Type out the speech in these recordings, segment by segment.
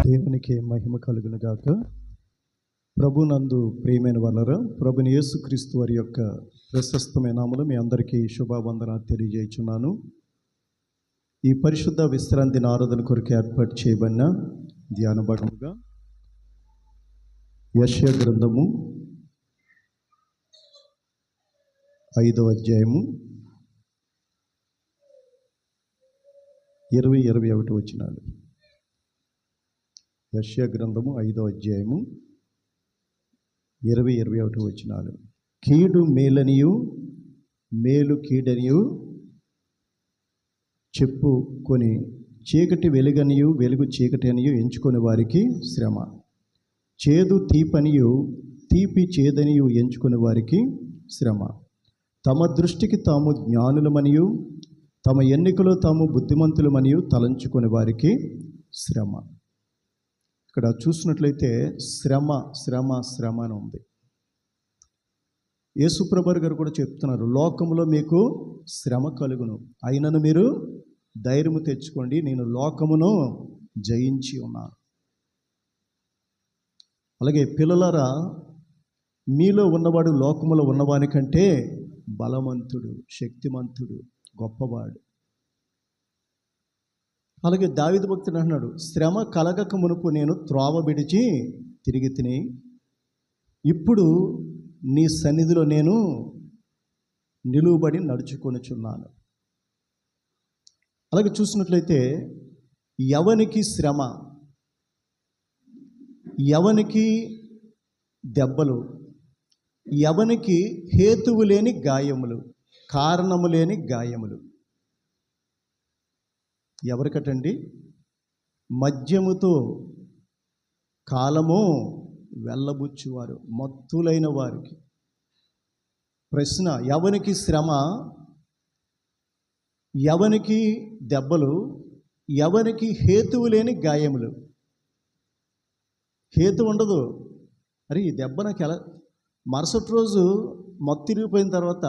దేవునికి మహిమ కలుగును గాక. ప్రభునందు ప్రియమైన వాళ్ళరా, ప్రభుని యేసుక్రీస్తు వారి యొక్క ప్రశస్తమైన నామములో మీ అందరికీ శుభవందనాలు తెలియజేయుచున్నాను. ఈ పరిశుద్ధ విశ్రాంతి ఆరాధన కొరకు ఏర్పాటు చేయబడిన ధ్యాన భాగముగా యెషయా గ్రంథము 5వ అధ్యాయము 20-21 వచనాలు. యెషయా గ్రంథము 5వ అధ్యాయము 20-21 వచనాలు. కీడు మేలనియు మేలు కీడనియు చెప్పుకొని చీకటి వెలుగనియు వెలుగు చీకటి అనియు ఎంచుకొని వారికి శ్రమ. చేదు తీపనియు తీపి చేదనియు ఎంచుకొని వారికి శ్రమ. తమ దృష్టికి తాము జ్ఞానులమనియు తమ ఎన్నికలో తాము బుద్ధిమంతులమనియు తలంచుకొని వారికి శ్రమ. ఇక్కడ చూసినట్లయితే శ్రమ శ్రమ శ్రమ అని ఉంది. యేసుప్రభు గారు కూడా చెప్తున్నారు, లోకములో మీకు శ్రమ కలుగును, అయినను మీరు ధైర్యము తెచ్చుకోండి, నేను లోకమును జయించి ఉన్నాను. అలాగే పిల్లలారా, మీలో ఉన్నవాడు లోకములో ఉన్నవానికంటే బలవంతుడు, శక్తిమంతుడు, గొప్పవాడు. అలాగే దావీదు భక్తుడు అంటున్నాడు, శ్రమ కలగక మునుపు నేను త్రోవ విడిచి తిరిగి తిని, ఇప్పుడు నీ సన్నిధిలో నేను నిలువబడి నడుచుకొనుచున్నాను. అలాగే చూసినట్లయితే ఎవనికి శ్రమ, ఎవనికి దెబ్బలు, ఎవనికి హేతువు లేని గాయములు, కారణము లేని గాయములు. ఎవరికటండి? మద్యముతో కాలము వెళ్ళబుచ్చువారు, మత్తులైన వారికి. ప్రశ్న, ఎవనికి శ్రమ, ఎవనికి దెబ్బలు, ఎవనికి హేతువు లేని గాయములు? హేతు ఉండదు. అరే ఈ దెబ్బ నాకు ఎలా, మరుసటి రోజు మత్తిరిగిపోయిన తర్వాత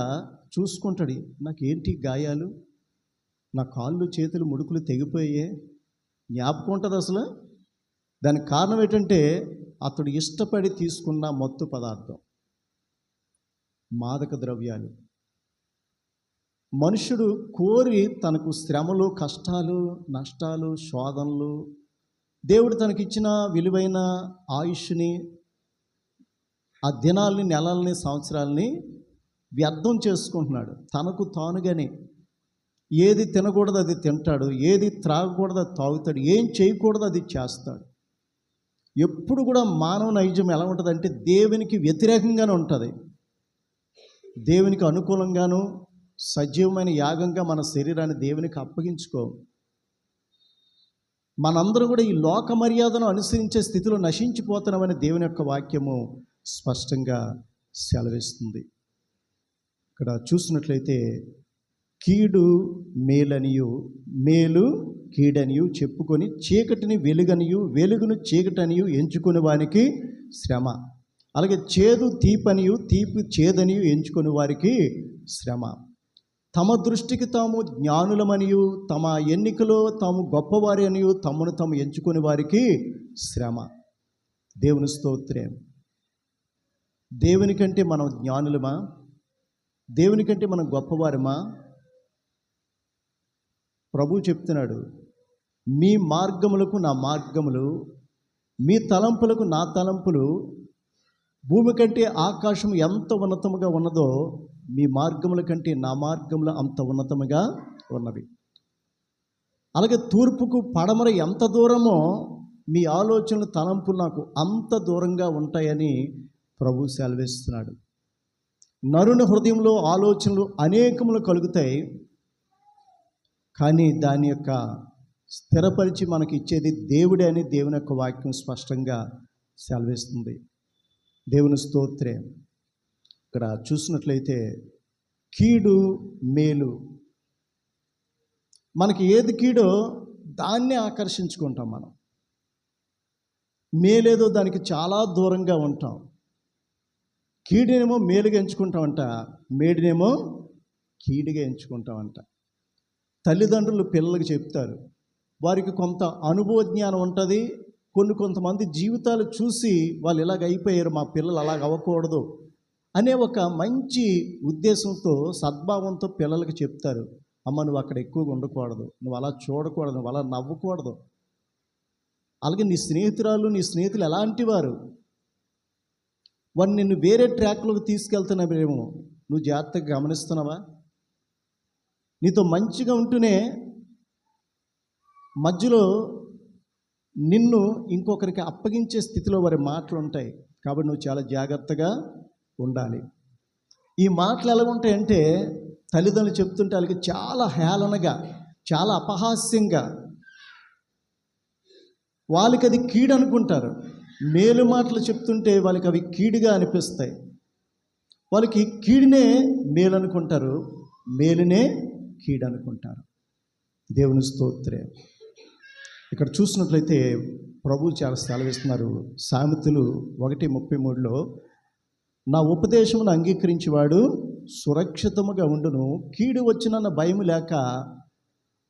చూసుకుంటాడు, నాకేంటి గాయాలు, నా కాళ్ళు చేతులు ముడుకులు తెగిపోయే, జ్ఞాపకం ఉంటుంది అసలు. దానికి కారణం ఏంటంటే అతడు ఇష్టపడి తీసుకున్న మత్తు పదార్థం, మాదక ద్రవ్యాలు. మనుషుడు కోరి తనకు శ్రమలు, కష్టాలు, నష్టాలు, శోధనలు, దేవుడు తనకిచ్చిన విలువైన ఆయుష్ని, ఆ దినాల్ని, నెలల్ని, సంవత్సరాలని వ్యర్థం చేసుకుంటున్నాడు. తనకు తానుగానే ఏది తినకూడదు అది తింటాడు, ఏది త్రాగకూడదు అది తాగుతాడు, ఏం చేయకూడదు అది చేస్తాడు. ఎప్పుడు కూడా మానవ నైజం ఎలా ఉంటుందంటే దేవునికి వ్యతిరేకంగానే ఉంటుంది. దేవునికి అనుకూలంగాను సజీవమైన యాగంగా మన శరీరాన్ని దేవునికి అప్పగించుకో. మనందరం కూడా ఈ లోక మర్యాదను అనుసరించే స్థితిలో నశించిపోతున్నామని దేవుని యొక్క వాక్యము స్పష్టంగా సెలవిస్తుంది. ఇక్కడ చూసినట్లయితే కీడు మేలనియు మేలు కీడనియు చెప్పుకొని చీకటిని వెలుగనియు వెలుగును చీకటనియు ఎంచుకుని వారికి శ్రమ. అలాగే చేదు తీపనియు తీపి చేదనియు ఎంచుకుని వారికి శ్రమ. తమ దృష్టికి తాము జ్ఞానులమనియు తమ ఎన్నికలో తాము గొప్పవారి అనియు తమను తాము ఎంచుకుని వారికి శ్రమ. దేవుని స్తోత్రం. దేవునికంటే మనం జ్ఞానులమా? దేవునికంటే మనం గొప్పవారమా? ప్రభు చెప్తున్నాడు, మీ మార్గములకు నా మార్గములు, మీ తలంపులకు నా తలంపులు భూమి కంటే ఆకాశం ఎంత ఉన్నతముగా ఉన్నదో మీ మార్గముల కంటే నా మార్గములు అంత ఉన్నతముగా ఉన్నవి. అలాగే తూర్పుకు పడమర ఎంత దూరమో మీ ఆలోచనలు, తలంపులు నాకు అంత దూరంగా ఉంటాయని ప్రభు సెలవిస్తున్నాడు. నరుని హృదయంలో ఆలోచనలు అనేకములు కలుగుతాయి, కానీ దాని యొక్క స్థిరపరిచి మనకి ఇచ్చేది దేవుడే అని దేవుని యొక్క వాక్యం స్పష్టంగా సెలవిస్తుంది. దేవుని స్తోత్రం. ఇక్కడ చూసినట్లయితే కీడు మేలు, మనకి ఏది కీడో దాన్నే ఆకర్షించుకుంటాం మనం. మేలేదో దానికి చాలా దూరంగా ఉంటాం. కీడునేమో మేలుగా ఎంచుకుంటామంట, మేడినేమో కీడుగా ఎంచుకుంటామంట. తల్లిదండ్రులు పిల్లలకు చెప్తారు, వారికి కొంత అనుభవ జ్ఞానం ఉంటుంది, కొంతమంది జీవితాలు చూసి వాళ్ళు ఇలాగ అయిపోయారు, మా పిల్లలు అలాగ అవ్వకూడదు అనే ఒక మంచి ఉద్దేశంతో, సద్భావంతో పిల్లలకి చెప్తారు, అమ్మ నువ్వు అక్కడ ఎక్కువగా ఉండకూడదు, నువ్వు అలా చూడకూడదు, నువ్వు అలా నవ్వకూడదు. అలాగే నీ స్నేహితులు ఎలాంటి వారు, వాడిని నిన్ను వేరే ట్రాక్లోకి తీసుకెళ్తున్నావేమో, నువ్వు జాగ్రత్తగా గమనిస్తున్నావా? నీతో మంచిగా ఉంటూనే మధ్యలో నిన్ను ఇంకొకరికి అప్పగించే స్థితిలో వారి మాటలు ఉంటాయి. కాబట్టి నువ్వు చాలా జాగ్రత్తగా ఉండాలి. ఈ మాటలు ఎలా ఉంటాయంటే తల్లిదండ్రులు చెప్తుంటే వాళ్ళకి చాలా హేళనగా, చాలా అపహాస్యంగా, వాళ్ళకి అది కీడు అనుకుంటారు. మేలు మాటలు చెప్తుంటే వాళ్ళకి అవి కీడుగా అనిపిస్తాయి. వాళ్ళకి కీడునే మేలు అనుకుంటారు, మేలునే కీడు అనుకుంటారు. దేవుని స్తోత్రం. ఇక్కడ చూసినట్లయితే ప్రభువు చాలా సెలవిస్తున్నారు. సామెతలు 1:33లో, నా ఉపదేశమును అంగీకరించేవాడు సురక్షితముగా ఉండును, కీడు వచ్చినన్న భయం లేక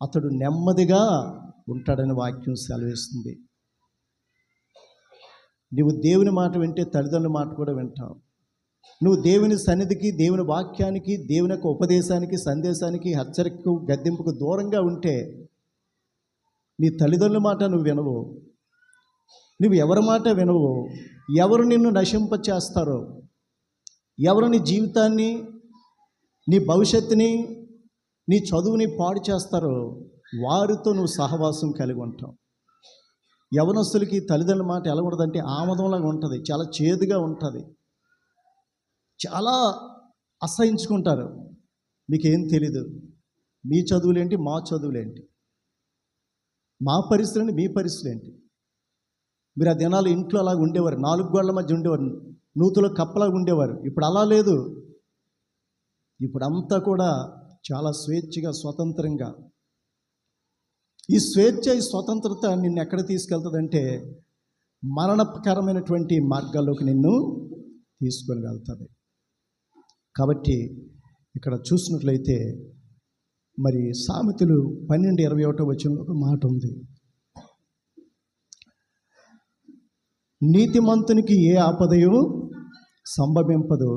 అతడు నెమ్మదిగా ఉంటాడని వాక్యం సెలవిస్తుంది. నువ్వు దేవుని మాట వింటే తల్లిదండ్రుల మాట కూడా వింటావు. నువ్వు దేవుని సన్నిధికి, దేవుని వాక్యానికి, దేవుని యొక్క ఉపదేశానికి, సందేశానికి, హెచ్చరికకు, గద్దింపుకు దూరంగా ఉంటే నీ తల్లిదండ్రుల మాట నువ్వు వినవు, నువ్వు ఎవరి మాట వినవు. ఎవరు నిన్ను నశింపచేస్తారో, ఎవరు నీ జీవితాన్ని, నీ భవిష్యత్తుని, నీ చదువుని పాడు చేస్తారో వారితో నువ్వు సహవాసం కలిగి ఉంటావు. యవనస్తులకి తల్లిదండ్రుల మాట ఎలా ఉంటుందంటే ఆమదంలాగా ఉంటుంది, చాలా చేదుగా ఉంటుంది, చాలా అసహించుకుంటారు. మీకేం తెలీదు, మీ చదువులేంటి, మా చదువులేంటి, మా పరిస్థితులు, మీ పరిస్థితులు ఏంటి. మీరు ఆ దినాలు ఇంట్లో అలాగ ఉండేవారు, 4 గోడల మధ్య ఉండేవారు, నూతులో కప్పలాగా ఉండేవారు. ఇప్పుడు అలా లేదు. ఇప్పుడు అంతా కూడా చాలా స్వేచ్ఛగా, స్వతంత్రంగా. ఈ స్వేచ్ఛ, ఈ స్వతంత్రత నిన్ను ఎక్కడ తీసుకెళ్తుందంటే మరణకరమైనటువంటి మార్గాల్లోకి నిన్ను తీసుకొని వెళ్తుంది. కాబట్టి ఇక్కడ చూసినట్లయితే మరి సామెతలు 12:21 వచనంలో ఒక మాట ఉంది, నీతిమంతునికి ఏ ఆపదయు సంభవింపదు,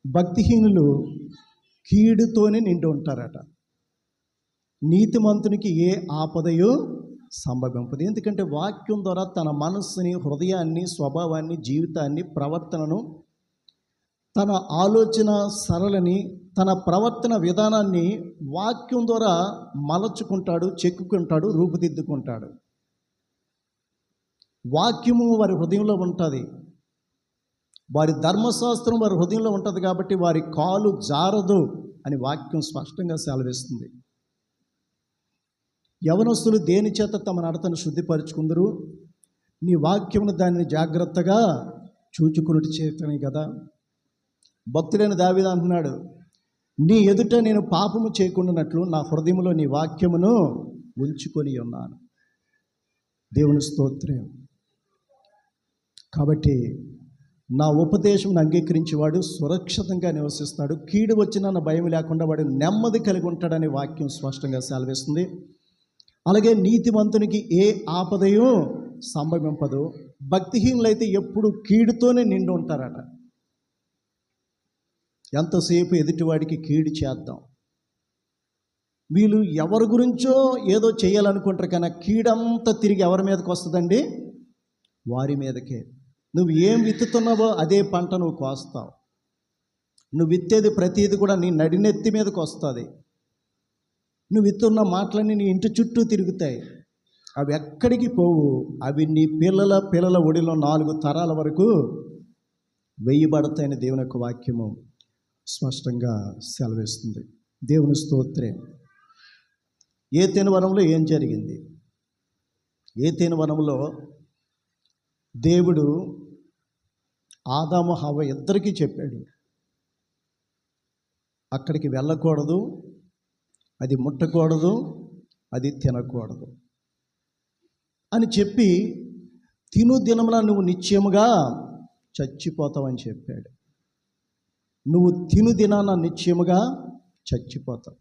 భక్తిహీనులు కీడుతోనే నిండి ఉంటారట. నీతిమంతునికి ఏ ఆపదయు సంభవింపదు. ఎందుకంటే వాక్యం ద్వారా తన మనస్సుని, హృదయాన్ని, స్వభావాన్ని, జీవితాన్ని, ప్రవర్తనను, తన ఆలోచన సరళని, తన ప్రవర్తన విధానాన్ని వాక్యం ద్వారా మలచుకుంటాడు, చెక్కుకుంటాడు, రూపుదిద్దుకుంటాడు. వాక్యము వారి హృదయంలో ఉంటుంది, వారి ధర్మశాస్త్రం వారి హృదయంలో ఉంటుంది. కాబట్టి వారి కాలు జారదు అని వాక్యం స్పష్టంగా సెలవిస్తుంది. యవనస్తులు దేని చేత తమ నడతను శుద్ధిపరుచుకుందరు, నీ వాక్యమును దానిని జాగ్రత్తగా చూచుకున్నట్టు చేతనే కదా. భక్తుడైన దావీదు అంటున్నాడు, నీ ఎదుట నేను పాపము చేయకుండానట్లు నా హృదయంలో నీ వాక్యమును ఉంచుకొని ఉన్నాను. దేవుని స్తోత్రం. కాబట్టి నా ఉపదేశం అంగీకరించేవాడు సురక్షితంగా నివసిస్తాడు, కీడు వచ్చిన భయం లేకుండా వాడు నెమ్మది కలిగి ఉంటాడని వాక్యం స్పష్టంగా సెలవిస్తుంది. అలాగే నీతిమంతునికి ఏ ఆపదయో సంభవింపదు, భక్తిహీనులైతే ఎప్పుడు కీడుతోనే నిండి ఉంటారట. ఎంతసేపు ఎదుటివాడికి కీడు చేద్దాం, వీళ్ళు ఎవరి గురించో ఏదో చేయాలనుకుంటారు, కానీ కీడంతా తిరిగి ఎవరి మీదకి వస్తుందండి? వారి మీదకే. నువ్వు ఏం విత్తుతున్నావో అదే పంట నువ్వు కోస్తావు. నువ్వు విత్తేది ప్రతిది కూడా నీ నడినెత్తి మీదకి వస్తుంది. నువ్వు విత్తున్న మాటలన్నీ నీ ఇంటి చుట్టూ తిరుగుతాయి, అవి ఎక్కడికి పోవు. అవి నీ పిల్లల ఒడిలో 4 తరాల వరకు వేయబడతాయని దేవుని యొక్క వాక్యము స్పష్టంగా సెలవిస్తుంది. దేవుని స్తోత్రం. ఏదెను వనంలో ఏం జరిగింది? ఏదెను వనంలో దేవుడు ఆదాము హవ్వ ఇద్దరికీ చెప్పాడు, అక్కడికి వెళ్ళకూడదు, అది ముట్టకూడదు, అది తినకూడదు అని చెప్పి, తిను దినమున నువ్వు నిశ్చయముగా చచ్చిపోతావని చెప్పాడు. నువ్వు తిను దినాన నిశ్చయముగా చచ్చిపోతావు.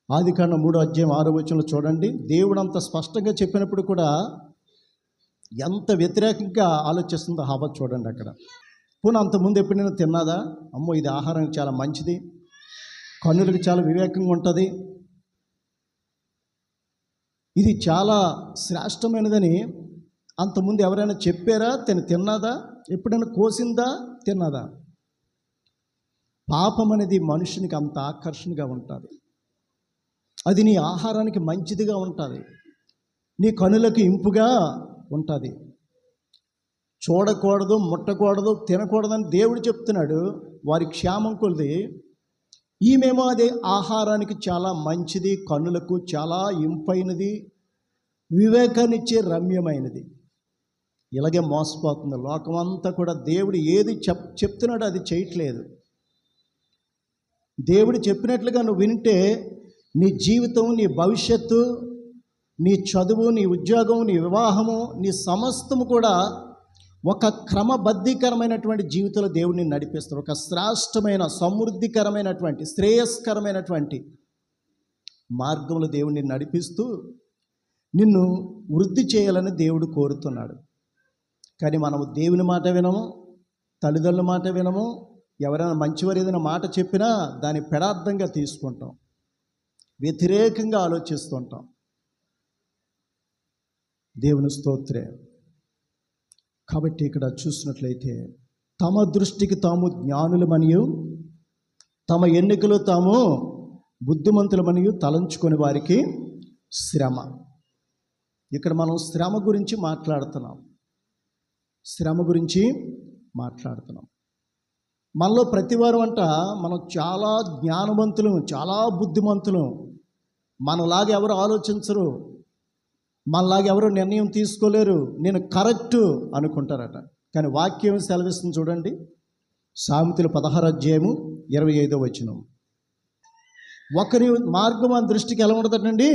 ఆదికాండం 3వ అధ్యాయం 6వ వచనంలో చూడండి. దేవుడు అంత స్పష్టంగా చెప్పినప్పుడు కూడా ఎంత వ్యతిరేకంగా ఆలోచిస్తుందో హవ్వ చూడండి అక్కడ. పోనీ అంతకుముందు ఎప్పుడైనా తిన్నాదా? అమ్మో ఇది ఆహారానికి చాలా మంచిది, కన్నులకు చాలా వివేకంగా ఉంటుంది, ఇది చాలా శ్రేష్టమైనదని అంతకుముందు ఎవరైనా చెప్పారా? తిన్నదా? ఎప్పుడైనా కోసిందా? తిన్నదా? పాపం అనేది మనుషునికి అంత ఆకర్షణగా ఉంటుంది. అది నీ ఆహారానికి మంచిదిగా ఉంటుంది, నీ కనులకు ఇంపుగా ఉంటుంది. చూడకూడదు, ముట్టకూడదు, తినకూడదని దేవుడు చెప్తున్నాడు. వారి క్షేమం కొలిది ఈమెమో అదే ఆహారానికి చాలా మంచిది, కన్నులకు చాలా ఇంపైనది, వివేకాన్నిచ్చే రమ్యమైనది. ఇలాగే మోసపోతుంది లోకమంతా కూడా. దేవుడు ఏది చెప్తున్నాడో అది చేయట్లేదు. దేవుడు చెప్పినట్లుగా నువ్వు వింటే నీ జీవితం, నీ భవిష్యత్తు, నీ చదువు, నీ ఉద్యోగం, నీ వివాహము, నీ సమస్తము కూడా ఒక క్రమబద్ధీకరమైనటువంటి జీవితంలో దేవుడిని నడిపిస్తారు. ఒక శ్రేష్టమైన, సమృద్ధికరమైనటువంటి, శ్రేయస్కరమైనటువంటి మార్గంలో దేవుడిని నడిపిస్తూ నిన్ను వృద్ధి చేయాలని దేవుడు కోరుతున్నాడు. కానీ మనము దేవుని మాట వినము, తల్లిదండ్రుల మాట వినము, ఎవరైనా మంచివారు ఏదైనా మాట చెప్పినా దాన్ని పెడార్థంగా తీసుకుంటాం, వ్యతిరేకంగా ఆలోచిస్తుంటాం. దేవుని స్తోత్రం. కాబట్టి ఇక్కడ చూసినట్లయితే తమ దృష్టికి తాము జ్ఞానులమనియు తమ ఎన్నికలు తాము బుద్ధిమంతులమనియు తలంచుకొని వారికి శ్రమ. ఇక్కడ మనం శ్రమ గురించి మాట్లాడుతున్నాం. మనలో ప్రతివారం మనం చాలా జ్ఞానవంతులు, చాలా బుద్ధిమంతులు, మనలాగా ఎవరు ఆలోచించరు, మనలాగా ఎవరు నిర్ణయం తీసుకోలేరు, నేను కరెక్టు అనుకుంటారట. కానీ వాక్యం సెలవిస్తుంది చూడండి, సామెతలు 16:25. ఒకరి మార్గం మన దృష్టికి ఎలా ఉంటుందటండి?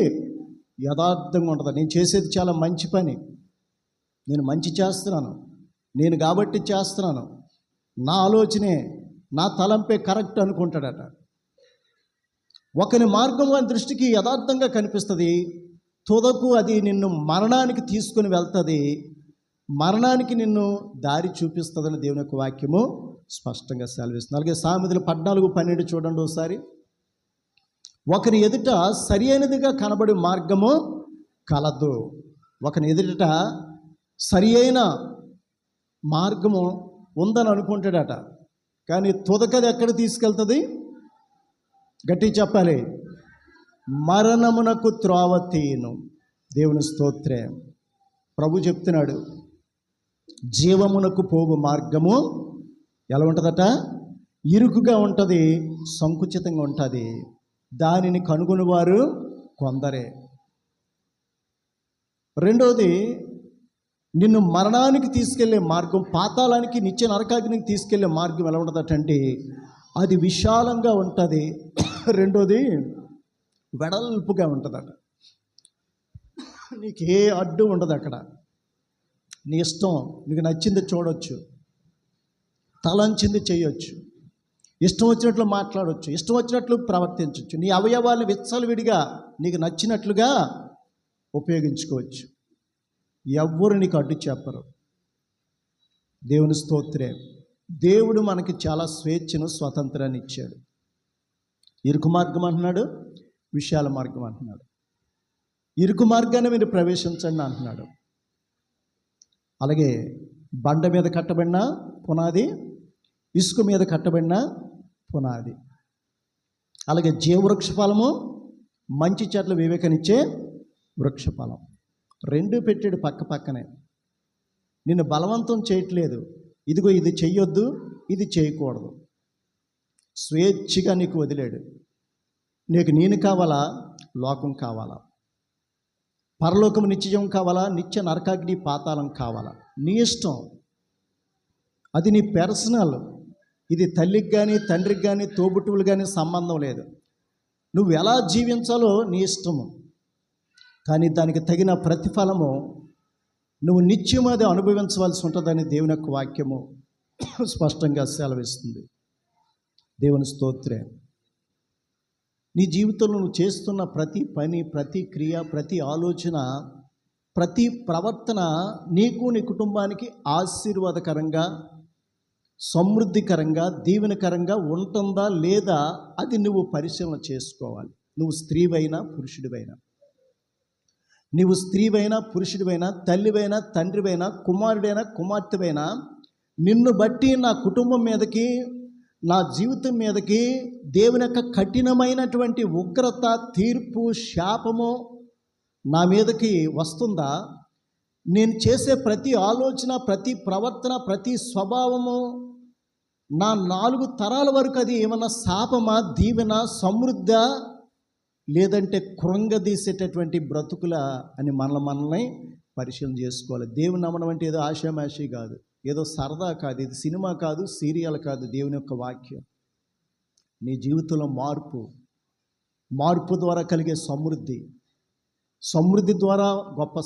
యథార్థంగా ఉంటుంది. నేను చేసేది చాలా మంచి పని, నేను మంచి చేస్తున్నాను, నేను కాబట్టి చేస్తున్నాను, నా ఆలోచనే, నా తలంపే కరెక్ట్ అనుకుంటాడట. ఒకరి మార్గం మన దృష్టికి యథార్థంగా కనిపిస్తుంది, తుదకు అది నిన్ను మరణానికి తీసుకుని వెళ్తుంది, మరణానికి నిన్ను దారి చూపిస్తుందని దేవుని యొక్క వాక్యము స్పష్టంగా సెలవిస్తుంది. అలాగే సామెతలు 14:12 చూడండి ఒకసారి. ఒకరి ఎదుట సరి అయినదిగా కనబడి మార్గము కలదు. ఒకరి ఎదుట సరి అయిన మార్గము ఉందని అనుకుంటాడట, కానీ తుదకది ఎక్కడ తీసుకెళ్తుంది? గట్టి చెప్పాలి, మరణమునకు త్రోవ తీయును. దేవుని స్తోత్రం. ప్రభు చెప్తున్నాడు, జీవమునకు పోవు మార్గము ఎలా ఉంటుందట? ఇరుకుగా ఉంటుంది, సంకుచితంగా ఉంటుంది, దానిని కనుగొని వారు కొందరే. రెండవది, నిన్ను మరణానికి తీసుకెళ్లే మార్గం, పాతాళానికి, నిత్య నరకాగ్నికి తీసుకెళ్లే మార్గం ఎలా ఉంటుందటంటే అది విశాలంగా ఉంటుంది. రెండోది వెడల్పుగా ఉంటుందట. నీకు ఏ అడ్డు ఉండదు అక్కడ, నీ ఇష్టం, నీకు నచ్చింది చూడవచ్చు, తలంచింది చేయొచ్చు, ఇష్టం వచ్చినట్లు మాట్లాడవచ్చు, ఇష్టం వచ్చినట్లు ప్రవర్తించవచ్చు, నీ అవయవాలను విచ్చలవిడిగా నీకు నచ్చినట్లుగా ఉపయోగించుకోవచ్చు. ఎవ్వరు నీకు అడ్డు చెప్పరు. దేవుని స్తోత్రం. దేవుడు మనకి చాలా స్వేచ్ఛను, స్వాతంత్రాన్ని ఇచ్చాడు. ఇరుకు మార్గం అంటున్నాడు, విశాల మార్గం అంటున్నాడు. ఇరుకు మార్గాన్ని మీరు ప్రవేశించండి అంటున్నాడు. అలాగే బండ మీద కట్టబడిన పునాది, ఇసుక మీద కట్టబడిన పునాది. అలాగే జీవవృక్ష ఫలము, మంచి చెట్ల వివేకనిచ్చే వృక్షఫలం. రెండు పెట్టాడు పక్క పక్కనే. నిన్ను బలవంతం చేయట్లేదు, ఇదిగో ఇది చెయ్యొద్దు, ఇది చేయకూడదు, స్వేచ్ఛగా నీకు వదిలేడు. నీకు నేను కావాలా, లోకం కావాలా, పరలోకం నిత్యం కావాలా, నిత్య నరకాగ్ని పాతాళం కావాలా, నీ ఇష్టం. అది నీ పర్సనల్. ఇది తల్లికి కానీ, తండ్రికి కానీ, తోబుట్టువులు కానీ సంబంధం లేదు. నువ్వు ఎలా జీవించాలో నీ ఇష్టము, కానీ దానికి తగిన ప్రతిఫలము నువ్వు నిత్యం అది అనుభవించవలసి ఉంటుందని దేవుని యొక్క వాక్యము స్పష్టంగా సెలవిస్తుంది. దేవుని స్తోత్రం. నీ జీవితంలో నువ్వు చేస్తున్న ప్రతి పని, ప్రతి క్రియ, ప్రతి ఆలోచన ప్రతి ప్రవర్తన నీకు నీ కుటుంబానికి ఆశీర్వాదకరంగా, సమృద్ధికరంగా, దీవెనకరంగా ఉంటుందా లేదా అది నువ్వు పరిశీలన చేసుకోవాలి. నువ్వు స్త్రీవైనా పురుషుడివైనా, నీవు స్త్రీవైనా పురుషుడివైనా, తల్లివైనా తండ్రివైనా, కుమారుడైనా కుమార్తెవైనా, నిన్ను బట్టి నా కుటుంబం మీదకి, నా జీవితం మీదకి దేవుని యొక్క కఠినమైనటువంటి ఉగ్రత, తీర్పు, శాపము నా మీదకి వస్తుందా? నేను చేసే ప్రతి ఆలోచన, ప్రతి ప్రవర్తన, ప్రతి స్వభావము నా 4 తరాల వరకు అది ఏమన్నా శాపమా, దీవెన, సమృద్ధా, లేదంటే కృంగదీసేటటువంటి బ్రతుకుల అని మనల్ని పరిశీలన చేసుకోవాలి. దేవుని నమ్మడం అంటే ఏదో ఆషామాషి కాదు, ఏదో సరదా కాదు, ఇది సినిమా కాదు, సీరియల్ కాదు. దేవుని యొక్క వాక్యం నీ జీవితంలో మార్పు ద్వారా కలిగే సమృద్ధి ద్వారా గొప్ప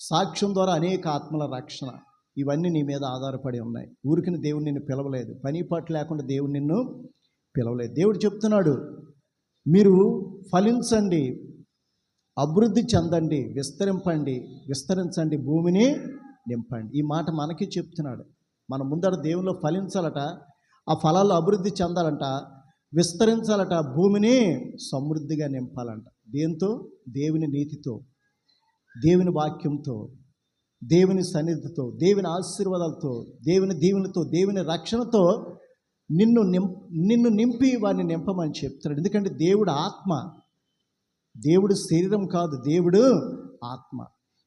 సాక్ష్యం ద్వారా అనేక ఆత్మల రక్షణ, ఇవన్నీ నీ మీద ఆధారపడి ఉన్నాయి. ఊరికిని దేవుడు నిన్ను పిలవలేదు, పని పాటు లేకుండా దేవుడు నిన్ను పిలవలేదు. దేవుడు చెప్తున్నాడు, మీరు ఫలించండి, అభివృద్ధి చెందండి, విస్తరించండి, భూమిని నింపండి. ఈ మాట మనకి చెప్తున్నాడు. మన ముందర దేవునిలో ఫలించాలట, ఆ ఫలాల్లో అభివృద్ధి చెందాలంట, విస్తరించాలట, భూమిని సమృద్ధిగా నింపాలంట. దేంతో? దేవుని నీతితో, దేవుని వాక్యంతో, దేవుని సన్నిధితో, దేవుని ఆశీర్వాదాలతో, దేవుని దీవెనలతో, దేవుని రక్షణతో నిన్ను నింపి వారిని నింపమని చెప్తున్నాడు. ఎందుకంటే దేవుడు ఆత్మ, దేవుడు శరీరం కాదు, దేవుడు ఆత్మ.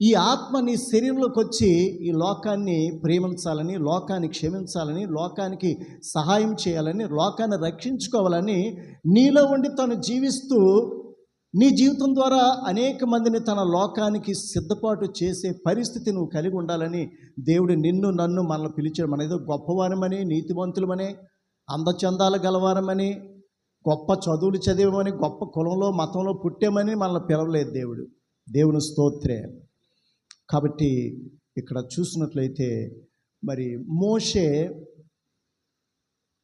ఈ ఆత్మ నీ శరీరంలోకి వచ్చి ఈ లోకాన్ని ప్రేమించాలని, లోకాన్ని క్షమించాలని, లోకానికి సహాయం చేయాలని, లోకాన్ని రక్షించుకోవాలని నీలో ఉండి తను జీవిస్తూ నీ జీవితం ద్వారా అనేక మందిని తన లోకానికి సిద్ధపాటు చేసే పరిస్థితి నువ్వు కలిగి ఉండాలని దేవుడు నిన్ను నన్ను మనల్ని పిలిచాడు. మన ఏదో గొప్పవారమని, నీతివంతులమని, అందచందాలు గలవారమని, గొప్ప చదువులు చదివామని, గొప్ప కులంలో మతంలో పుట్టామని మనల్ని పిలవలేదు దేవుడు. దేవుని స్తోత్రే. కాబట్టి ఇక్కడ చూసినట్లయితే మరి మోషే,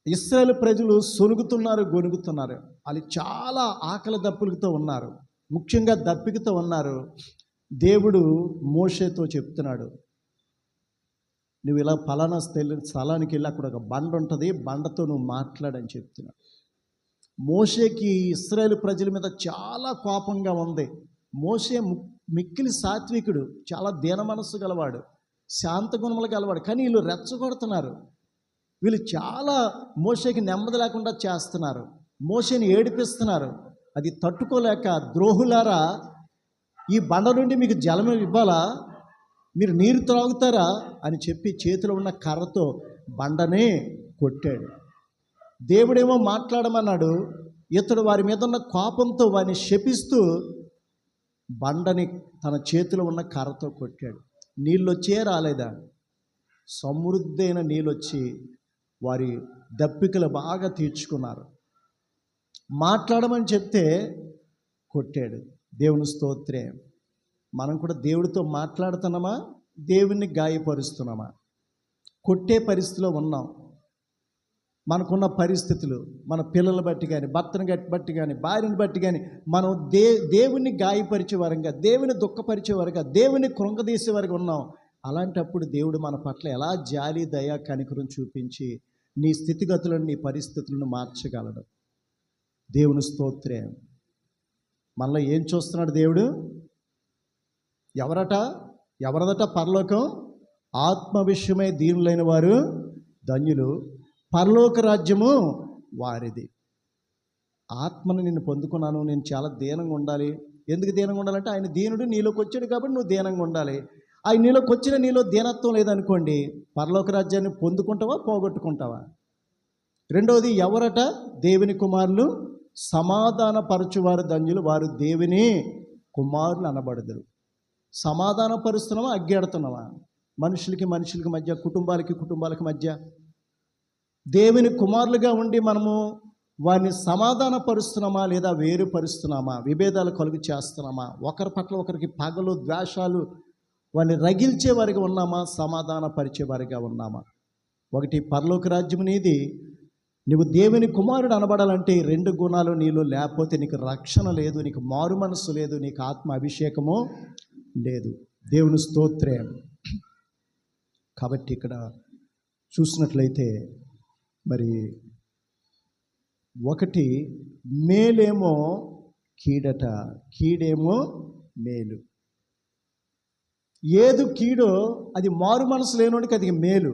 ఇశ్రాయేలు ప్రజలు సొనుగుతున్నారు, గొనుగుతున్నారు. వాళ్ళు చాలా ఆకలి దప్పులతో ఉన్నారు, ముఖ్యంగా దప్పికతో ఉన్నారు. దేవుడు మోషేతో చెప్తున్నాడు, నువ్వు ఇలా ఫలానా స్థలానికి వెళ్ళి అక్కడ ఒక బండ ఉంటుంది, బండతో నువ్వు మాట్లాడని చెప్తున్నాడు. మోషేకి ఇశ్రాయేలు ప్రజల మీద చాలా కోపంగా ఉంది. మోషే మిక్కిలి సాత్వికుడు, చాలా దీన మనస్సు గలవాడు, శాంత గుణములు గలవాడు. కానీ వీళ్ళు రెచ్చగొడుతున్నారు, వీళ్ళు చాలా మోషేకి నెమ్మది లేకుండా చేస్తున్నారు, మోషేని ఏడిపిస్తున్నారు. అది తట్టుకోలేక, ద్రోహులారా, ఈ బండ నుండి మీకు జలం ఇవ్వాలా, మీరు నీరు త్రాగుతారా అని చెప్పి చేతిలో ఉన్న కర్రతో బండనే కొట్టాడు. దేవుడేమో మాట్లాడమన్నాడు, ఇతడు వారి మీద ఉన్న కోపంతో వారిని శపిస్తూ బండని తన చేతిలో ఉన్న కర్రతో కొట్టాడు. నీళ్ళు వచ్చే రాలేదా? సమృద్ధైన నీళ్ళు వచ్చి వారి దప్పికలు బాగా తీర్చుకున్నారు. మాట్లాడమని చెప్తే కొట్టాడు. దేవుని స్తోత్రే. మనం కూడా దేవుడితో మాట్లాడుతున్నామా, దేవుణ్ణి గాయపరుస్తున్నామా? కొట్టే పరిస్థితిలో ఉన్నాం. మనకున్న పరిస్థితులు, మన పిల్లలను బట్టి కానీ, భర్తను బట్టి కానీ, భార్యను బట్టి కానీ మనం దేవుణ్ణి గాయపరిచే వారంగా, దేవుని దుఃఖపరిచే వారుగా, దేవుని కృంగదీసే వారుగా ఉన్నాం. అలాంటప్పుడు దేవుడు మన పట్ల ఎలా జాలి, దయ, కనికరం చూపించి నీ స్థితిగతులను, నీ పరిస్థితులను మార్చగలడు. దేవుని స్తోత్రం. మనలో ఏం చూస్తున్నాడు దేవుడు? ఎవరదట పరలోకం? ఆత్మ విషయమై దీనులైన వారు ధన్యులు, పరలోక రాజ్యము వారిది. ఆత్మను నిన్ను పొందుకున్నాను, నేను చాలా దీనంగా ఉండాలి. ఎందుకు దీనంగా ఉండాలంటే ఆయన దీనుడు నీలోకి వచ్చాడు కాబట్టి నువ్వు దీనంగా ఉండాలి. ఆయన నీలోకి వచ్చిన నీలో దీనత్వం లేదనుకోండి, పరలోక రాజ్యాన్ని పొందుకుంటావా, పోగొట్టుకుంటావా? రెండవది, ఎవరట? దేవుని కుమారులు, సమాధానపరచువారు ధన్యులు, వారు దేవుని కుమారులు అనబడదురు. సమాధానపరుస్తున్నావా, అగ్గెడుతున్నావా? మనుషులకి మధ్య, కుటుంబాలకి మధ్య దేవుని కుమారులుగా ఉండి మనము వారిని సమాధానపరుస్తున్నామా లేదా వేరుపరుస్తున్నామా? విభేదాలు కలుగు చేస్తున్నామా? ఒకరి పట్ల ఒకరికి పగలు, ద్వేషాలు, వారిని రగిల్చే వారిగా ఉన్నామా, సమాధానపరిచే వారిగా ఉన్నామా? ఒకటి, పరలోక రాజ్యం నీది. నువ్వు దేవుని కుమారుడు అనబడాలంటే 2 గుణాలు నీలో లేకపోతే నీకు రక్షణ లేదు, నీకు మారు మనస్సు లేదు, నీకు ఆత్మ అభిషేకము లేదు. దేవుని స్తోత్రం. కాబట్టి ఇక్కడ చూసినట్లయితే మరి ఒకటి మేలేమో కీడట, కీడేమో మేలు. ఏది కీడో అది మారు మనసు లేనోడికి అది మేలు.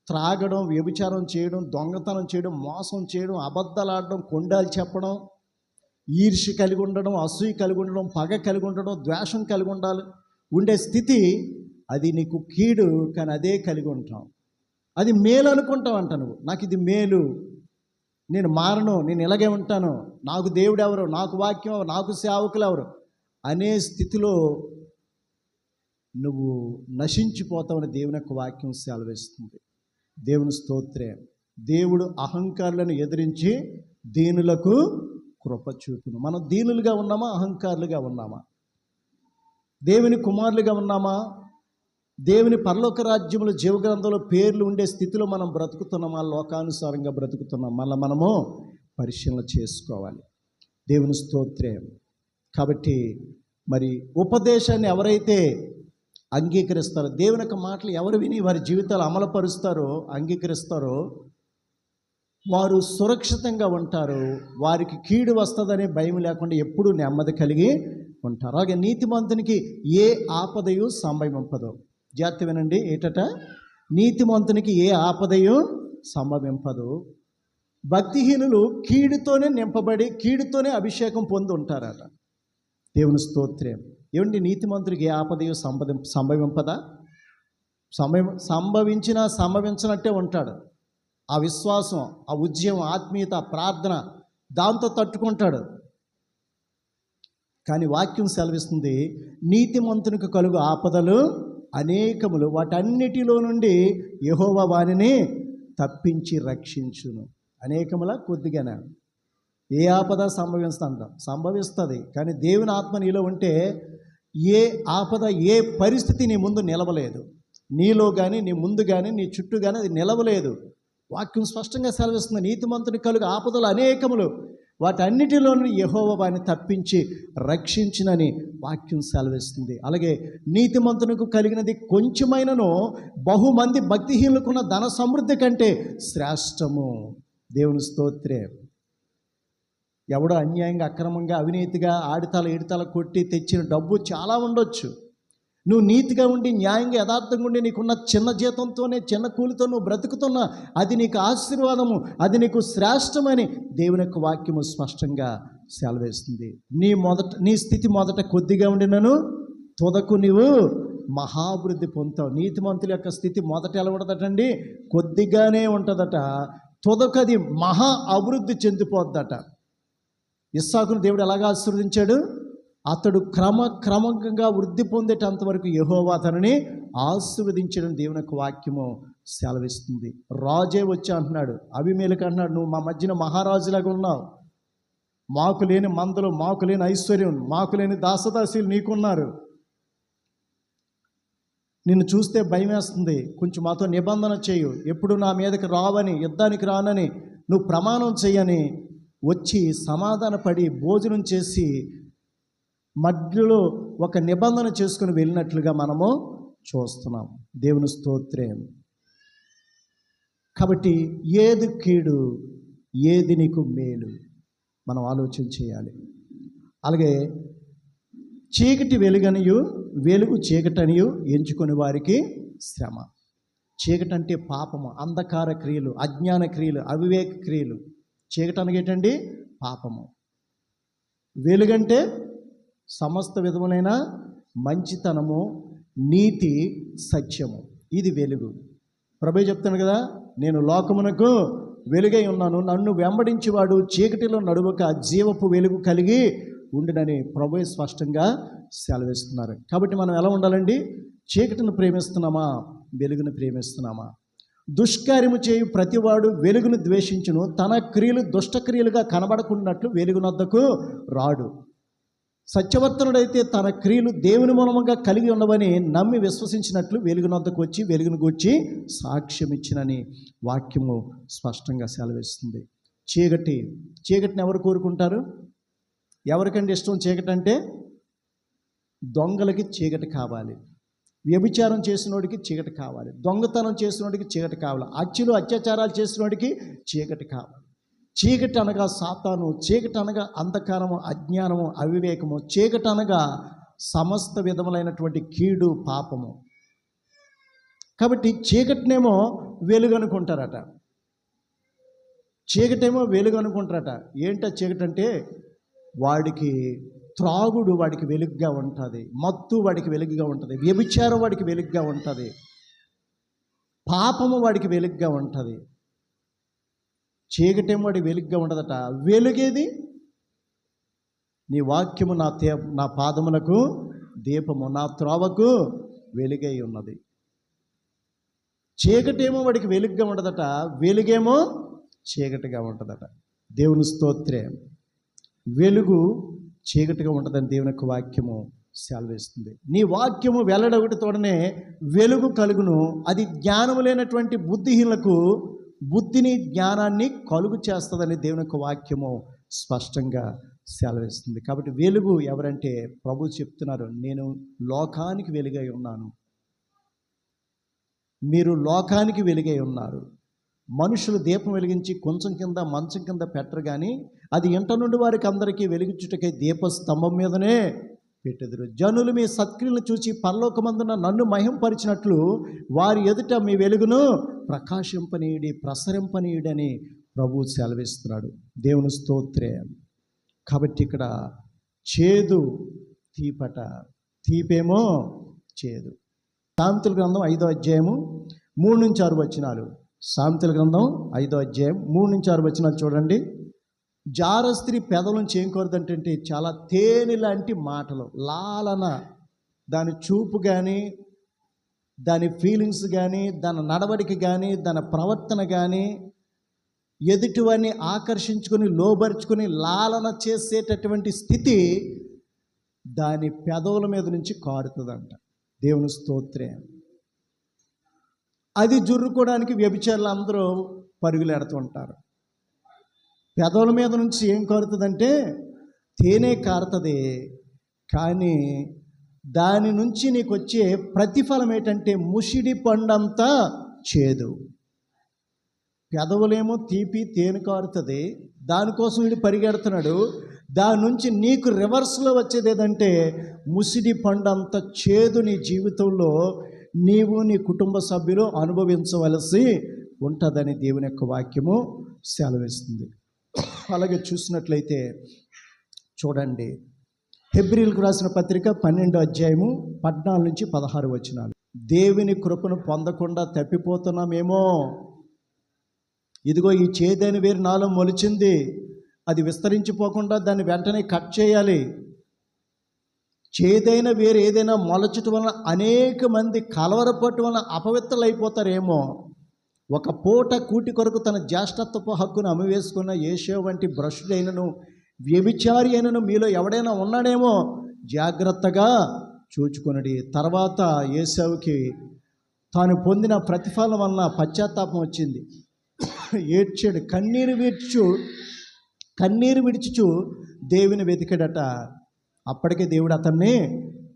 త్రాగడం, వ్యభిచారం చేయడం, దొంగతనం చేయడం, మోసం చేయడం, అబద్ధాలు ఆడడం, కొండాలు చెప్పడం, ఈర్ష్య కలిగి ఉండడం, అసూయ కలిగి ఉండడం, పగ కలిగి ఉండడం, ద్వేషం కలిగి ఉండే స్థితి అది నీకు కీడు. కానీ అదే కలిగి ఉంటాం. అది మేలు అనుకుంటావు అంట. నువ్వు నాకు ఇది మేలు, నేను మారను, నేను ఇలాగే ఉంటాను, నాకు దేవుడు ఎవరు, నాకు వాక్యం ఎవరు, నాకు సేవకులు ఎవరు అనే స్థితిలో నువ్వు నశించిపోతావని దేవుని యొక్క వాక్యం సెలవిస్తుంది. దేవుని స్తోత్రం. దేవుడు అహంకారులను ఎదిరించి దీనులకు కృప చూపును. మనం దీనులుగా ఉన్నామా, అహంకారులుగా ఉన్నామా? దేవుని కుమారులుగా ఉన్నామా? దేవుని పరలోక రాజ్యముల జీవగ్రంథంలో పేర్లు ఉండే స్థితిలో మనం బ్రతుకుతున్నామా, లోకానుసారంగా బ్రతుకుతున్నాం? మళ్ళీ మనము పరిశీలన చేసుకోవాలి. దేవుని స్తోత్రం. కాబట్టి మరి ఉపదేశాన్ని ఎవరైతే అంగీకరిస్తారో, దేవుని యొక్క మాటలు ఎవరు విని వారి జీవితాలు అమలుపరుస్తారో, అంగీకరిస్తారో వారు సురక్షితంగా ఉంటారు. వారికి కీడు వస్తుందనే భయం లేకుండా ఎప్పుడూ నెమ్మది కలిగి ఉంటారు. అలాగే నీతిమంతునికి ఏ ఆపదయు సంభవింపదు. జాగ్రత్త వినండి. ఏటట? నీతిమంతునికి ఏ ఆపదయు సంభవింపదు. భక్తిహీనులు కీడుతోనే నింపబడి కీడుతోనే అభిషేకం పొంది ఉంటారట. దేవుని స్తోత్రం. ఏమండి, నీతిమంతుడికి ఏ ఆపదయు సంభవింపదా? సంభవించినా సంభవించినట్టే ఉంటాడు. ఆ విశ్వాసం, ఆ ఉద్యమం, ఆత్మీయత, ప్రార్థన దాంతో తట్టుకుంటాడు. కానీ వాక్యం సెలవిస్తుంది, నీతిమంతునికి కలుగు ఆపదలు అనేకములు, వాటన్నిటిలో నుండి యెహోవా వానిని తప్పించి రక్షించును. అనేకముల కొద్దిగానే. ఏ ఆపద సంభవిస్తుంది. కానీ దేవుని ఆత్మ నీలో ఉంటే ఏ ఆపద, ఏ పరిస్థితి నీ ముందు నిలవలేదు. నీలో కానీ, నీ ముందు కానీ, నీ చుట్టూ కానీ అది నిలవలేదు. వాక్యం స్పష్టంగా సెలవిస్తుంది, నీతిమంతుని కలుగు ఆపదలు అనేకములు, వాటన్నిటిలోనూ యెహోవా వారిని తప్పించి రక్షించినని వాక్యం సెలవిస్తుంది. అలాగే నీతిమంతునికి కలిగినది కొంచెమైనను బహుమంది భక్తిహీనులకున్న ధన సమృద్ధి కంటే శ్రేష్టము. దేవుని స్తోత్రం. ఎవడో అన్యాయంగా, అక్రమంగా, అవినీతిగా ఆడితల ఈడితల కొట్టి తెచ్చిన డబ్బు చాలా ఉండొచ్చు. నువ్వు నీతిగా ఉండి, న్యాయంగా, యథార్థంగా ఉండి, నీకున్న చిన్న జీతంతోనే, చిన్న కూలితో నువ్వు బ్రతుకుతున్నా అది నీకు ఆశీర్వాదము, అది నీకు శ్రేష్టమని దేవుని యొక్క వాక్యము స్పష్టంగా సెలవేస్తుంది. నీ స్థితి మొదట కొద్దిగా ఉండినను తుదకు నీవు మహాభివృద్ధి పొందుతావు. నీతిమంతుల యొక్క స్థితి మొదట ఎలా ఉంటుందటండి? కొద్దిగానే ఉంటుందట. తుదకు అది మహా అభివృద్ధి చెందిపోద్దట. ఇస్సాకును దేవుడు ఎలాగా ఆశీర్వదించాడు? అతడు క్రమంగా వృద్ధి పొందేటంతవరకు యెహోవా అతనిని ఆశీర్వదించడం దేవుని యొక్క వాక్యము సెలవిస్తుంది. రాజే వచ్చి అంటున్నాడు, అబీమెలెకు అంటున్నాడు, నువ్వు మా మధ్యన మహారాజులాగా ఉన్నావు, మాకు లేని మందలు, మాకు లేని ఐశ్వర్యం, మాకు లేని దాసదాసీలు నీకున్నారు, నిన్ను చూస్తే భయం వేస్తుంది, కొంచెం మాతో నిబంధన చేయు, ఎప్పుడు నా మీదకి రావని, యుద్ధానికి రానని నువ్వు ప్రమాణం చేయని వచ్చి సమాధానపడి భోజనం చేసి మధ్యలో ఒక నిబంధన చేసుకుని వెళ్ళినట్లుగా మనము చూస్తున్నాం. దేవుని స్తోత్రం. కాబట్టి ఏది కీడు, ఏది నీకు మేలు మనం ఆలోచన చేయాలి. అలాగే చీకటి వెలుగనియు, వెలుగు చీకటనియు ఎంచుకుని వారికి శ్రమ. చీకటి అంటే పాపము, అంధకార క్రియలు, అజ్ఞాన క్రియలు, అవివేక క్రియలు. చీకటి అనగేటండి పాపము. వెలుగంటే సమస్త విధములైన మంచితనము, నీతి, సత్యము. ఇది వెలుగు. ప్రభువే చెప్తాను కదా, నేను లోకమునకు వెలుగై ఉన్నాను, నన్ను వెంబడించేవాడు చీకటిలో నడువక జీవపు వెలుగు కలిగి ఉండునని ప్రభువే స్పష్టంగా సెలవిస్తున్నారు. కాబట్టి మనం ఎలా ఉండాలండి? చీకటిని ప్రేమిస్తున్నామా, వెలుగును ప్రేమిస్తున్నామా? దుష్కార్యము చేయు ప్రతివాడు వెలుగును ద్వేషించును, తన క్రియలు దుష్టక్రియలుగా కనబడకున్నట్లు వెలుగునొద్దకు రాడు. సత్యవర్తనుడైతే తన క్రియలు దేవుని మూలముగా కలిగి ఉన్నవని నమ్మి విశ్వసించినట్లు వెలుగునొద్దకు వచ్చి వెలుగును గూర్చి సాక్ష్యం ఇచ్చినని వాక్యము స్పష్టంగా సెలవిస్తుంది. చీకటిని ఎవరు కోరుకుంటారు? ఎవరికంటే ఇష్టం చీకటి అంటే? దొంగలకి చీకటి కావాలి, వ్యభిచారం చేసినోడికి చీకటి కావాలి, దొంగతనం చేసినోడికి చీకటి కావాలి, హత్యలు అత్యాచారాలు చేసినోడికి చీకటి కావాలి. చీకటి అనగా సాతాను, చీకటి అనగా అంధకారము, అజ్ఞానము, అవివేకము, చీకటి అనగా సమస్త విధములైనటువంటి కీడు, పాపము. కాబట్టి చీకటినేమో వెలుగు అనుకుంటారట, చీకటేమో వెలుగు అనుకుంటారట. ఏంటో చీకటి అంటే వాడికి త్రాగుడు వాడికి వెలుగుగా ఉంటుంది, మత్తు వాడికి వెలుగుగా ఉంటుంది, వ్యభిచారం వాడికి వెలుగుగా ఉంటుంది, పాపము వాడికి వెలుగుగా ఉంటుంది. చీకటేమో వాడికి వెలుగుగా ఉండదట. వెలుగేది? నీ వాక్యము నా పాదములకు దీపము, నా త్రోవకు వెలుగై ఉన్నది. చీకటేమో వాడికి వెలుగుగా ఉండదట, వెలుగేమో చీకటిగా ఉంటుందట. దేవుని స్తోత్రం. వెలుగు చీకటిగా ఉంటుందని దేవుని యొక్క వాక్యము సెలవిస్తుంది. నీ వాక్యము వెల్లడొకటి తోడనే వెలుగు కలుగును, అది జ్ఞానము లేనటువంటి బుద్ధిహీనులకు బుద్ధిని, జ్ఞానాన్ని కలుగు చేస్తుందని దేవుని యొక్క వాక్యము స్పష్టంగా సెలవిస్తుంది. కాబట్టి వెలుగు ఎవరంటే ప్రభు చెప్తున్నారు, నేను లోకానికి వెలుగై ఉన్నాను, మీరు లోకానికి వెలుగై ఉన్నారు. మనుషులు దీపం వెలిగించి కొంచెం కింద మంచం కింద పెట్టరు, కానీ అది ఇంట నుండి వారికి అందరికీ వెలుగుచుటకై దీపస్తంభం మీదనే పెట్టుదురు. జనులు మీ సత్క్రియలను చూచి పరలోకమందున నన్ను మహింపరిచినట్లు వారి ఎదుట మీ వెలుగును ప్రకాశింపనీయుడి, ప్రసరింపనీయుడని ప్రభువు సెలవిస్తున్నాడు. దేవుని స్తోత్రం. కాబట్టి ఇక్కడ చేదు తీపట, తీపేమో చేదు. సామెతల గ్రంథం 5వ అధ్యాయము 3-6 వచనాలు. సామెతల గ్రంథం 5వ అధ్యాయం 3-6 వచనాలు చూడండి. జార స్త్రీ పెదవుల నుంచి ఏం కోరుదంటే చాలా తేనె లాంటి మాటలు, లాలన, దాని చూపు కానీ, దాని ఫీలింగ్స్ కానీ, దాని నడవడిక కానీ, దాని ప్రవర్తన కానీ ఎదుటివాన్ని ఆకర్షించుకొని లోబరుచుకొని లాలన చేసేటటువంటి స్థితి దాని పెదవుల మీద నుంచి కారుతుందంట. దేవుని స్తోత్రం. అది జుర్రుకోవడానికి వ్యభిచారులు అందరూ పరుగులెడుతుంటారు. పెదవుల మీద నుంచి ఏం కారుతుందంటే తేనె కారుతుంది, కానీ దాని నుంచి నీకు వచ్చే ప్రతిఫలం ఏంటంటే ముసిడి పండంతా చేదు. పెదవులేమో తీపి తేనె కారుతుంది, దానికోసం వీడు పరిగెడుతున్నాడు. దాని నుంచి నీకు రివర్స్లో వచ్చేది ఏదంటే ముసిడి పండంత చేదు నీ జీవితంలో నీవు నీ కుటుంబ సభ్యులు అనుభవించవలసి ఉంటుందని దేవుని యొక్క వాక్యము సెలవిస్తుంది. అలాగే చూసినట్లయితే చూడండి, హెబ్రీయులకు రాసిన పత్రిక 12వ అధ్యాయము 14-16 వచనాలు. దేవుని కృపను పొందకుండా తప్పిపోతున్నామేమో. ఇదిగో ఈ చేదైన వేరు నాలో మొలిచింది, అది విస్తరించిపోకుండా దాన్ని వెంటనే కట్ చేయాలి. చేదైన వేరు ఏదైనా మొలచటం వలన అనేక మంది కలవరపట్టు వలన అపవిత్రులైపోతారేమో. ఒక పూట కూటి కొరకు తన జ్యేష్ఠత్వపు హక్కును అమ్మివేసుకున్న ఏషో వంటి భ్రష్టుడైనను వ్యభిచారి అయినను మీలో ఎవడైనా ఉన్నాడేమో, జాగ్రత్తగా చూచుకొనడి. తర్వాత ఏశావుకి తాను పొందిన ప్రతిఫలం వలన పశ్చాత్తాపం వచ్చింది. ఏడ్చాడు, కన్నీరు విడిచుచు దేవుని వెతికాడట. అప్పటికే దేవుడు అతన్ని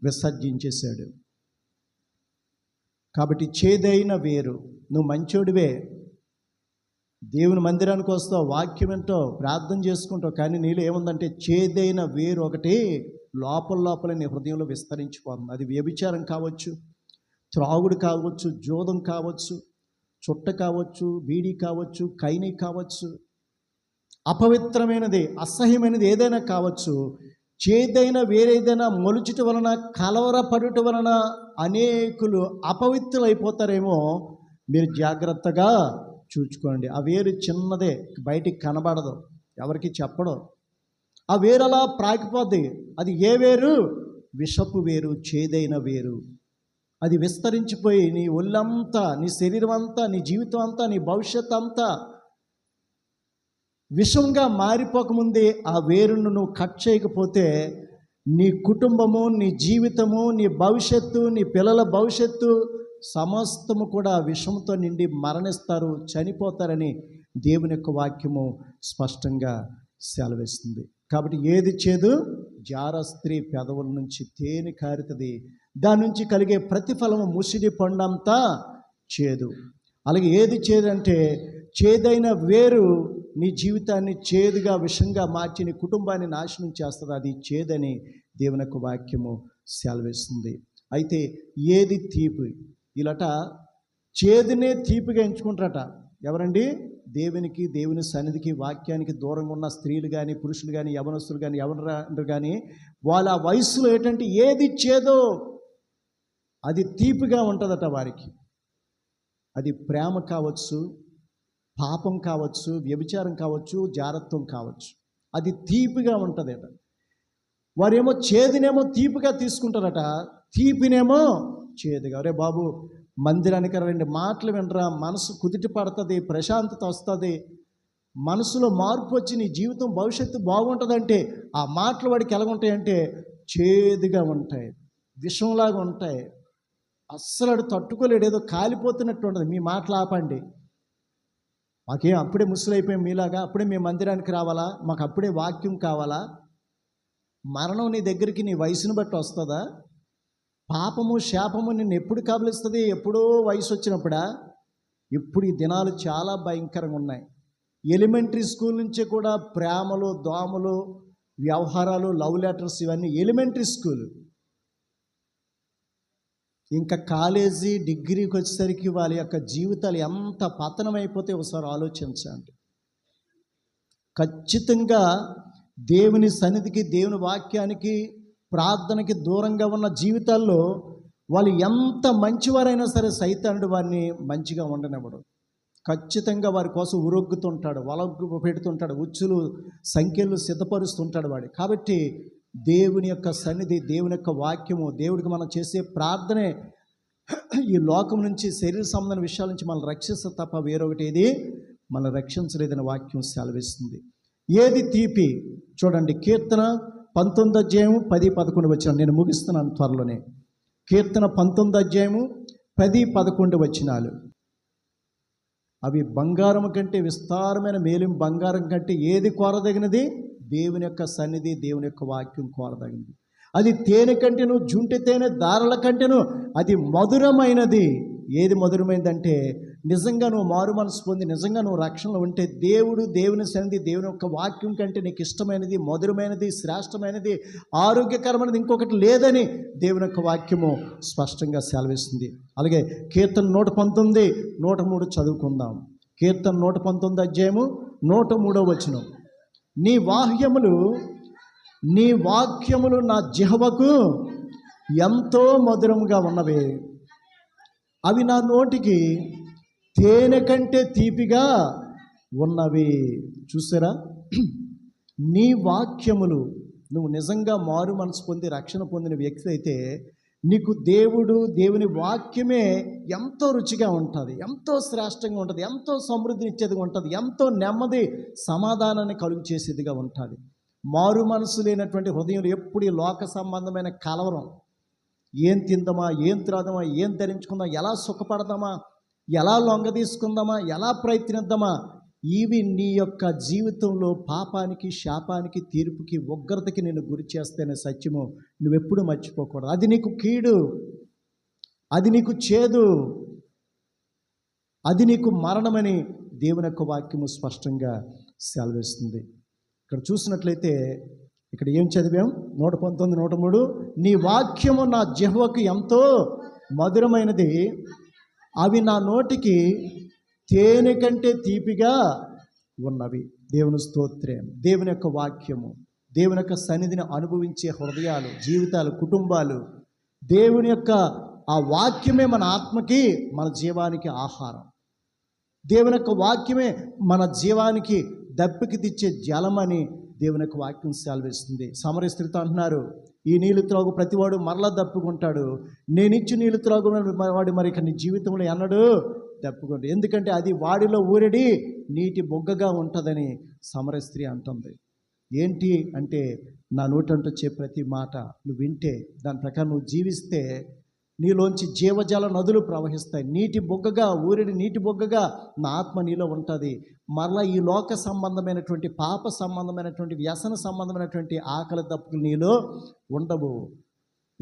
విసర్జించేశాడు. కాబట్టి చేదైన వేరు, నువ్వు మంచోడివే, దేవుని మందిరానికి వస్తావు, వాక్యం వింటావు, ప్రార్థన చేసుకుంటావు, కానీ నీలో ఏముందంటే చేదైన వేరు ఒకటి లోపల నీ హృదయంలో విస్తరించిపోతుంది. అది వ్యభిచారం కావచ్చు, త్రాగుడు కావచ్చు, జోదం కావచ్చు, చుట్ట కావచ్చు, బీడీ కావచ్చు, కైని కావచ్చు, అపవిత్రమైనది, అసహ్యమైనది ఏదైనా కావచ్చు. చేదైన వేరేదైనా మొలుచుట వలన, కలవరపడుట వలన అనేకులు అపవిత్రులైపోతారేమో. మీరు జాగ్రత్తగా చూసుకోండి. ఆ వేరు చిన్నదే, బయటికి కనబడదు, ఎవరికి చెప్పడం. ఆ వేరు అలా ప్రాకిపోద్ది. అది ఏ వేరు? విషపు వేరు, చేదైన వేరు. అది విస్తరించిపోయి నీ ఒళ్ళంతా, నీ శరీరం అంతా, నీ జీవితం అంతా, నీ భవిష్యత్ అంతా విషంగా మారిపోకముందే ఆ వేరును నువ్వు కట్ చేయకపోతే నీ కుటుంబము, నీ జీవితము, నీ భవిష్యత్తు, నీ పిల్లల భవిష్యత్తు సమస్తము కూడా విషంతో నిండి మరణిస్తారు, చనిపోతారని దేవుని యొక్క వాక్యము స్పష్టంగా సెలవిస్తుంది. కాబట్టి ఏది చేదు? జార స్త్రీ పెదవుల నుంచి తేనె కారుతుంది, దాని నుంచి కలిగే ప్రతిఫలము ముసిడి పండంతా చేదు. అలాగే ఏది చేదంటే, చేదైన వేరు నీ జీవితాన్ని చేదుగా విషంగా మార్చి నీ కుటుంబాన్ని నాశనం చేస్తుంది. అది చేదని దేవుని యొక్క వాక్యము సెలవిస్తుంది. అయితే ఏది తీపి? ఇలాట చేదునే తీపిగా ఎంచుకుంటారట. ఎవరండి? దేవునికి, దేవుని సన్నిధికి, వాక్యానికి దూరంగా ఉన్న స్త్రీలు కానీ, పురుషులు కానీ, యవనస్తులు కానీ, ఎవరు కానీ, వాళ్ళ వయసులో ఏంటంటే ఏది చేదో అది తీపిగా ఉంటుందట వారికి. అది ప్రేమ కావచ్చు, పాపం కావచ్చు, వ్యభిచారం కావచ్చు, జారత్వం కావచ్చు, అది తీపిగా ఉంటుందట. వారేమో చేదునేమో తీపిగా తీసుకుంటారట, తీపినేమో చేదుగా. అరే బాబు, మందిరానికి 2 మాటలు వినరా, మనసు కుదిటి పడుతుంది, ప్రశాంతత వస్తుంది, మనసులో మార్పు వచ్చి నీ జీవితం భవిష్యత్తు బాగుంటుందంటే ఆ మాటలు వాడికి ఎలాగుంటాయంటే చేదుగా ఉంటాయి, విషంలాగా ఉంటాయి. అస్సలు అడు తట్టుకోలేడు, ఏదో కాలిపోతున్నట్టు ఉంటుంది. మీ మాటలు ఆపండి, మాకేం అప్పుడే ముసలైపోయాం మీలాగా, అప్పుడే మేము మందిరానికి రావాలా, మాకు అప్పుడే వాక్యం కావాలా? మరణం నీ దగ్గరికి నీ వయసును బట్టి వస్తుందా? పాపము శాపము నిన్ను ఎప్పుడు కబలిస్తుంది? ఎప్పుడో వయసు వచ్చినప్పుడా? ఇప్పుడు ఈ దినాలు చాలా భయంకరంగా ఉన్నాయి. ఎలిమెంటరీ స్కూల్ నుంచే కూడా ప్రేమలు, దోమలు, వ్యవహారాలు, లవ్ లెటర్స్, ఇవన్నీ ఎలిమెంటరీ స్కూల్. ఇంకా కాలేజీ, డిగ్రీకి వచ్చేసరికి వాళ్ళ యొక్క జీవితాలు ఎంత పతనమైపోతే ఒకసారి ఆలోచించండి. ఖచ్చితంగా దేవుని సన్నిధికి, దేవుని వాక్యానికి, ప్రార్థనకి దూరంగా ఉన్న జీవితాల్లో వాళ్ళు ఎంత మంచివారైనా సరే సైతానుడు వారిని మంచిగా ఉండనివ్వడు. ఖచ్చితంగా వారి కోసం ఉరొగ్గుతుంటాడు, వలగ్గు పెడుతుంటాడు, ఉచ్చులు సంఖ్యలు సిద్ధపరుస్తుంటాడు వాడు. కాబట్టి దేవుని యొక్క సన్నిధి, దేవుని యొక్క వాక్యము, దేవుడికి మనం చేసే ప్రార్థనే ఈ లోకం నుంచి, శరీర సంబంధమైన విషయాల నుంచి మనం రక్షిస్తే తప్ప వేరొకటి ఏది మనం రక్షించలేదని వాక్యం సెలవిస్తుంది. ఏది తీపి? చూడండి, కీర్తన 19 అధ్యాయము 10-11 వచనాలు. నేను ముగిస్తున్నాను త్వరలోనే. కీర్తన 19 అధ్యాయము 10-11 వచనాలు. అవి బంగారం కంటే విస్తారమైన మేలిం బంగారం కంటే ఏది కోరదగినది? దేవుని యొక్క సన్నిధి, దేవుని యొక్క వాక్యం కోరదగినది. అది తేనె కంటేను, జుంటి తేనె దారల కంటేను అది మధురమైనది. ఏది మధురమైనదంటే, నిజంగా నువ్వు మారు మనసు పొంది నిజంగా నువ్వు రక్షణలో ఉంటే దేవుడు, దేవుని సన్నిధి, దేవుని యొక్క వాక్యం కంటే నీకు ఇష్టమైనది, మధురమైనది, శ్రేష్టమైనది, ఆరోగ్యకరమైనది ఇంకొకటి లేదని దేవుని యొక్క వాక్యము స్పష్టంగా సెలవిస్తుంది. అలాగే కీర్తన 119, 103 చదువుకుందాం. కీర్తన 119 అధ్యాయము 103 వచనం. నీ వాక్యములు నా జిహ్వకు ఎంతో మధురముగా ఉన్నవి, అవి నా నోటికి తేనె కంటే తీపిగా ఉన్నవి. చూసారా? నీ వాక్యములు, నువ్వు నిజంగా మారు మనసు పొంది రక్షణ పొందిన వ్యక్తి అయితే నీకు దేవుడు, దేవుని వాక్యమే ఎంతో రుచిగా ఉంటుంది, ఎంతో శ్రేష్టంగా ఉంటుంది, ఎంతో సమృద్ధినిచ్చేదిగా ఉంటుంది, ఎంతో నెమ్మది, సమాధానాన్ని కలుగు చేసేదిగా ఉంటుంది. మారు మనసు లేనటువంటి హృదయంలో ఎప్పుడు ఈ లోక సంబంధమైన కలవరం, ఏం తిందామా, ఏం త్రాదామా, ఏం ధరించుకుందామా, ఎలా సుఖపడదామా, ఎలా లొంగ తీసుకుందామా, ఎలా ప్రయత్నిద్దామా, ఇవి నీ యొక్క జీవితంలో పాపానికి, శాపానికి, తీర్పుకి, ఉగ్రతకి నేను గురి చేస్తేనే సత్యము నువ్వెప్పుడు మర్చిపోకూడదు. అది నీకు కీడు, అది నీకు చేదు, అది నీకు మరణమని దేవుని యొక్క వాక్యము స్పష్టంగా సెలవిస్తుంది. ఇక్కడ చూసినట్లయితే ఇక్కడ ఏం చదివాం? 119, 103. నీ వాక్యము నా జిహ్వకు ఎంతో మధురమైనది, అవి నా నోటికి తేనె కంటే తీపిగా ఉన్నవి. దేవుని స్తోత్రం. దేవుని యొక్క వాక్యము, దేవుని యొక్క సన్నిధిని అనుభవించే హృదయాలు, జీవితాలు, కుటుంబాలు, దేవుని యొక్క ఆ వాక్యమే మన ఆత్మకి, మన జీవానికి ఆహారం. దేవుని యొక్క వాక్యమే మన జీవానికి దప్పికి తెచ్చే జలమని దేవుని యొక్క వాక్యం సెలవిస్తుంది. సమరయ స్త్రీతో అంటున్నారు, ఈ నీళ్ళు త్రాగు ప్రతివాడు మరలా దప్పుకుంటాడు, నేనిచ్చి నీళ్ళు త్రాగు వాడు మరి ఇక నీ జీవితంలో ఎన్నడూ దప్పుకుంటాడు, ఎందుకంటే అది వాడిలో ఊరడి నీటి బొగ్గగా ఉంటుందని సమరయ స్త్రీ అంటుంది. ఏంటి అంటే, నా నోటంటూ వచ్చే ప్రతి మాట నువ్వు వింటే, దాని ప్రకారం నువ్వు జీవిస్తే నీలోంచి జీవజల నదులు ప్రవహిస్తాయి. నీటి బొగ్గగా, ఊరిడి నీటి బొగ్గగా నా ఆత్మ నీలో ఉంటుంది. మరలా ఈ లోక సంబంధమైనటువంటి, పాప సంబంధమైనటువంటి, వ్యసన సంబంధమైనటువంటి ఆకలి దప్పులు నీలో ఉండవు.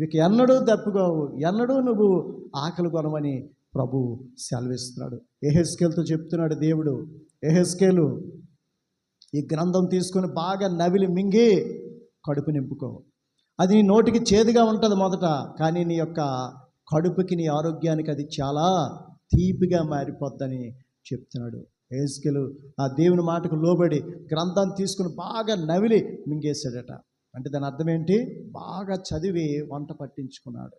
ఇక ఎన్నడూ దప్పుకోవు, ఎన్నడూ నువ్వు ఆకలి కొనవని ప్రభు సెలవిస్తున్నాడు. యెహెజ్కేలుతో చెప్తున్నాడు దేవుడు, యెహెజ్కేలు ఈ గ్రంథం తీసుకొని బాగా నవిలి మింగి కడుపు నింపుకో. అది నీ నోటికి చేదుగా ఉంటుంది మొదట, కానీ నీ యొక్క కడుపుకి, నీ ఆరోగ్యానికి అది చాలా తీపిగా మారిపోద్దని చెప్తున్నాడు. యెహెజ్కేలు ఆ దేవుని మాటకు లోబడి గ్రంథాన్ని తీసుకుని బాగా నవిలి మింగేశాడట. అంటే దాని అర్థం ఏంటి? బాగా చదివి వంట పట్టించుకున్నాడు.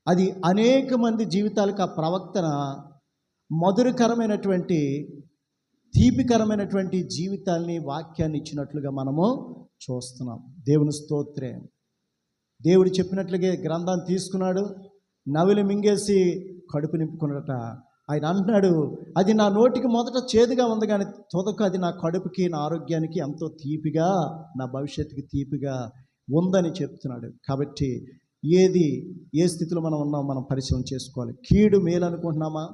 అది అనేక మంది జీవితాలకు ఆ ప్రవక్తన మధురకరమైనటువంటి, తీపికరమైనటువంటి జీవితాల్ని, వాక్యాన్ని ఇచ్చినట్లుగా మనము చూస్తున్నాం. దేవుని స్తోత్రం. దేవుడు చెప్పినట్లుగా గ్రంథాన్ని తీసుకున్నాడు, నవిలి మింగేసి కడుపు నింపుకున్నాడట. ఆయన అంటున్నాడు, అది నా నోటికి మొదట చేదుగా ఉంది, కానీ తుదకు అది నా కడుపుకి, నా ఆరోగ్యానికి ఎంతో తీపిగా, నా భవిష్యత్తుకి తీపిగా ఉందని చెప్తున్నాడు. కాబట్టి ఏ స్థితిలో మనం ఉన్నాం మనం పరిశీలన చేసుకోవాలి. కీడు మేలు అనుకుంటున్నామా?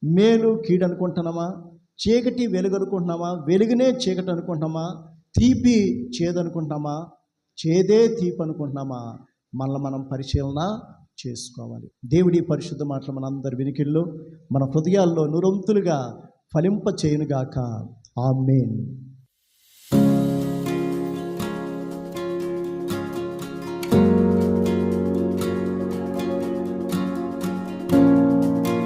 మేలు కీడు అనుకుంటున్నామా? చీకటి వెలుగు అనుకుంటున్నామా? వెలుగునే చీకటి అనుకుంటున్నామా? తీపి చేదు అనుకుంటున్నామా? చేదే తీపి అనుకుంటున్నామా? మనల్ని మనం పరిశీలన చేసుకోవాలి. దేవుడి పరిశుద్ధ మాటలు మన అందరి వినికిల్లో, మన హృదయాల్లో నూరొంతులుగా ఫలింప చేయునుగాక. ఆమేన్.